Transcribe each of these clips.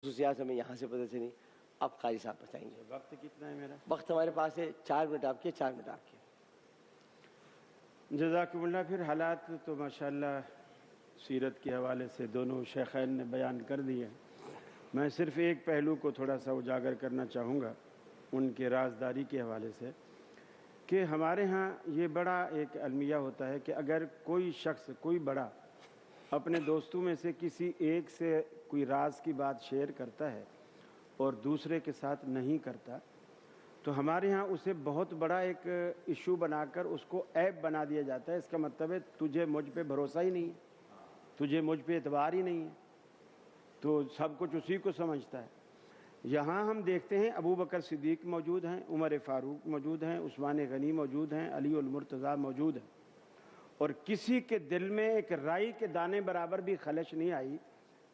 خصوصیات ہمیں یہاں سے پتہ چلی، اب قاری صاحب بتائیں گے۔ وقت کتنا ہے میرا؟ وقت ہمارے پاس ہے 4 منٹ آپ کے، 4 منٹ آپ کے۔ جزاکم اللہ۔ پھر حالات تو ماشاءاللہ سیرت کے حوالے سے دونوں شیخین نے بیان کر دیے، میں صرف ایک پہلو کو تھوڑا سا اجاگر کرنا چاہوں گا ان کے رازداری کے حوالے سے، کہ ہمارے ہاں یہ بڑا ایک المیہ ہوتا ہے کہ اگر کوئی شخص، کوئی بڑا اپنے دوستوں میں سے کسی ایک سے کوئی راز کی بات شیئر کرتا ہے اور دوسرے کے ساتھ نہیں کرتا، تو ہمارے ہاں اسے بہت بڑا ایک ایشو بنا کر اس کو عیب بنا دیا جاتا ہے۔ اس کا مطلب ہے تجھے مجھ پہ بھروسہ ہی نہیں ہے، تجھے مجھ پہ اعتبار ہی نہیں ہے، تو سب کچھ اسی کو سمجھتا ہے۔ یہاں ہم دیکھتے ہیں ابو بکر صدیق موجود ہیں، عمر فاروق موجود ہیں، عثمان غنی موجود ہیں، علی المرتضیٰ موجود ہیں، اور کسی کے دل میں ایک رائی کے دانے برابر بھی خلش نہیں آئی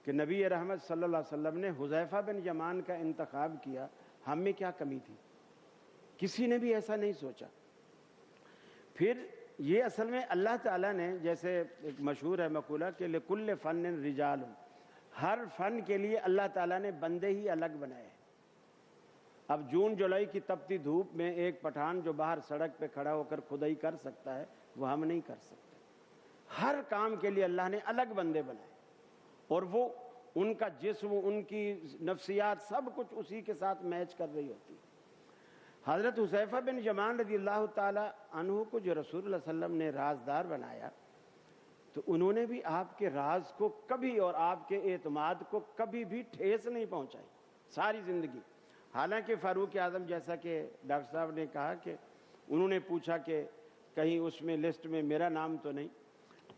کہ نبی رحمت صلی اللہ علیہ وسلم نے حذیفہ بن یمان کا انتخاب کیا، ہم میں کیا کمی تھی؟ کسی نے بھی ایسا نہیں سوچا۔ پھر یہ اصل میں اللہ تعالیٰ نے، جیسے ایک مشہور ہے مقولہ کہ لکل فن رجال، ہر فن کے لیے اللہ تعالیٰ نے بندے ہی الگ بنائے۔ اب جون جولائی کی تپتی دھوپ میں ایک پٹھان جو باہر سڑک پہ کھڑا ہو کر کھدائی کر سکتا ہے، وہ ہم نہیں کر سکتے۔ ہر کام کے لیے اللہ نے الگ بندے بنائے، اور وہ ان کا جسم، ان کی نفسیات، سب کچھ اسی کے ساتھ میچ کر رہی ہوتی ہے۔ حضرت حذیفہ بن یمان رضی اللہ تعالی عنہ کو جو رسول اللہ صلی اللہ علیہ وسلم نے رازدار بنایا، تو انہوں نے بھی آپ کے راز کو کبھی اور آپ کے اعتماد کو کبھی بھی ٹھیس نہیں پہنچائی ساری زندگی۔ حالانکہ فاروق اعظم، جیسا کہ ڈاکٹر صاحب نے کہا، کہ انہوں نے پوچھا کہ کہیں اس میں لسٹ میں میرا نام تو نہیں۔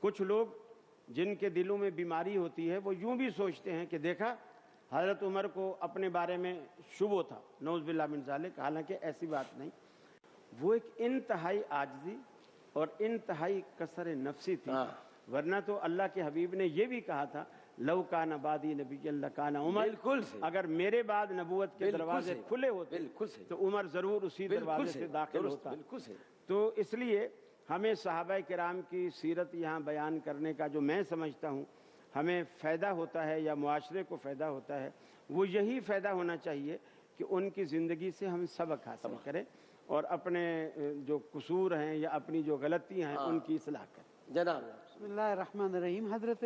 کچھ لوگ جن کے دلوں میں بیماری ہوتی ہے وہ یوں بھی سوچتے ہیں کہ دیکھا حضرت عمر کو اپنے بارے میں شبہ تھا، نعوذ باللہ من ذالک، حالانکہ ایسی بات نہیں۔ وہ ایک انتہائی عاجزی اور انتہائی کسر نفسی تھی، ورنہ تو اللہ کے حبیب نے یہ بھی کہا تھا لو کان بعدی نبی لکان عمر، بالکل سے، اگر میرے بعد نبوت کے دروازے کھلے ہوتے تو عمر ضرور اسی دروازے سے داخل ہوتا۔ بالکل سے۔ تو اس لیے ہمیں صحابہ کرام کی سیرت یہاں بیان کرنے کا جو میں سمجھتا ہوں ہمیں فائدہ ہوتا ہے یا معاشرے کو فائدہ ہوتا ہے، وہ یہی فائدہ ہونا چاہیے کہ ان کی زندگی سے ہم سبق حاصل کریں اور اپنے جو قصور ہیں یا اپنی جو غلطیاں ہیں ان کی اصلاح کریں۔ جناب بسم اللہ الرحمن الرحیم۔ حضرت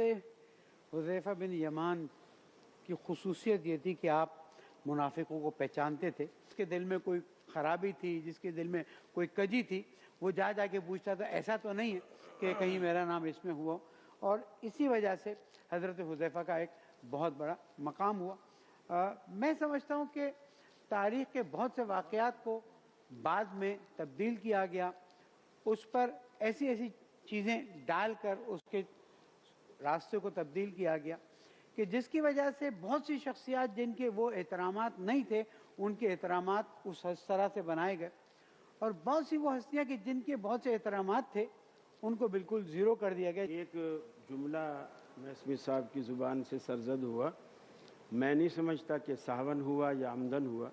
حذیفہ بن یمان کی خصوصیت یہ تھی کہ آپ منافقوں کو پہچانتے تھے۔ جس کے دل میں کوئی خرابی تھی، جس کے دل میں کوئی کجی تھی، وہ جا کے پوچھتا تھا ایسا تو نہیں ہے کہ کہیں میرا نام اس میں ہوا، اور اسی وجہ سے حضرت حذیفہ کا ایک بہت بڑا مقام ہوا۔ میں سمجھتا ہوں کہ تاریخ کے بہت سے واقعات کو بعد میں تبدیل کیا گیا، اس پر ایسی ایسی چیزیں ڈال کر اس کے راستے کو تبدیل کیا گیا کہ جس کی وجہ سے بہت سی شخصیات جن کے وہ احترامات نہیں تھے، ان کے احترامات اس طرح سے بنائے گئے، اور بہت سی وہ ہستیاں کہ جن کے بہت سے احترامات تھے ان کو بالکل زیرو کر دیا گیا۔ ایک جملہ میسمی صاحب کی زبان سے سرزد ہوا، میں نہیں سمجھتا کہ ساون ہوا یا آمدن ہوا،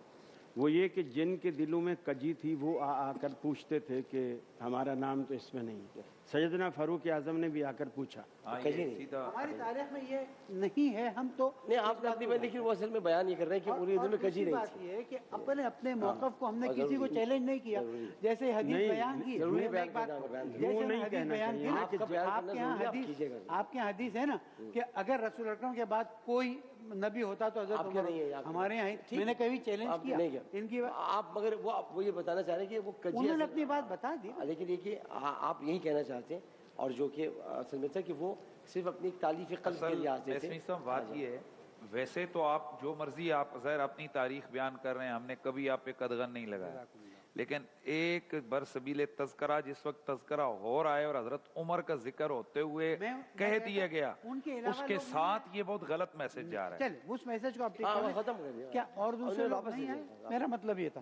وہ یہ کہ جن کے دلوں میں کجی تھی وہ آ کر پوچھتے تھے کہ ہمارا نام تو اس میں نہیں ہے۔ سیدنا فاروق اعظم نے بھی آ کر پوچھا۔ ہماری تاریخ میں یہ نہیں ہے، ہم تو نہیں، آپ نے اپنی بات دیکھی، وہ اصل میں بیان یہ کر رہے ہیں کہ پوری دل میں کجی نہیں بات یہ ہے کہ اپنے موقف کو ہم نے کسی کو چیلنج نہیں کیا، جیسے حدیث بیان کی، آپ کے حدیث ہے نا کہ اگر رسول اکرم کے بعد کوئی نبی ہوتا تو حضرت عمر، ہمارے یہاں میں نے کبھی چیلنج کیا ان کی بات۔ آپ مگر وہ یہ بتانا چاہ رہے ہیں کہ وہ کجی، انہوں نے اپنی بات بتا دی، لیکن یہ کہ آپ یہی کہنا چاہتے ہیں، اور جو کہ اصل میں تھا کہ وہ صرف اپنی تالیف قلب کے لیے آتے تھے۔ بات یہ ہے، ویسے تو آپ جو مرضی، آپ ظاہر اپنی تاریخ بیان کر رہے ہیں، ہم نے کبھی آپ پہ قدغن نہیں لگایا، لیکن ایک برسبیل تذکرہ جس وقت تذکرہ ہو رہا ہے اور حضرت عمر کا ذکر ہوتے ہوئے کہہ دیا گیا، اس کے ساتھ یہ بہت غلط میسج جا رہا ہے۔ چل اس میسج کو آپ ختم کر دیا کیا اور دوسرے لوگ نہیں آئے؟ میرا مطلب یہ تھا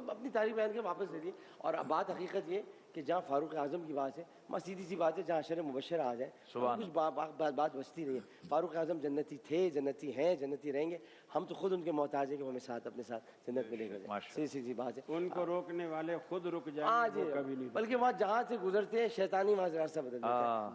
اپنی تاریخ بیان کے واپس لے لیے۔ اور اب بات حقیقت یہ کہ جہاں فاروق اعظم کی بات ہے، سیدھی سی بات ہے، جہاں عشر مبشر آ جائے کچھ بات بچتی نہیں ہے۔ فاروق اعظم جنتی تھے، جنتی ہیں، جنتی رہیں گے، ہم تو خود ان کے محتاج ہیں کہ وہ ہمیں ساتھ اپنے ساتھ جنت میں لے کر جائیں۔ سیدھی بات ہے، ان کو روکنے والے خود رک جائیں گے، وہ کبھی نہیں، بلکہ وہاں جہاں سے گزرتے ہیں شیطانی وہاں سے راستہ بدل دیتا ہے۔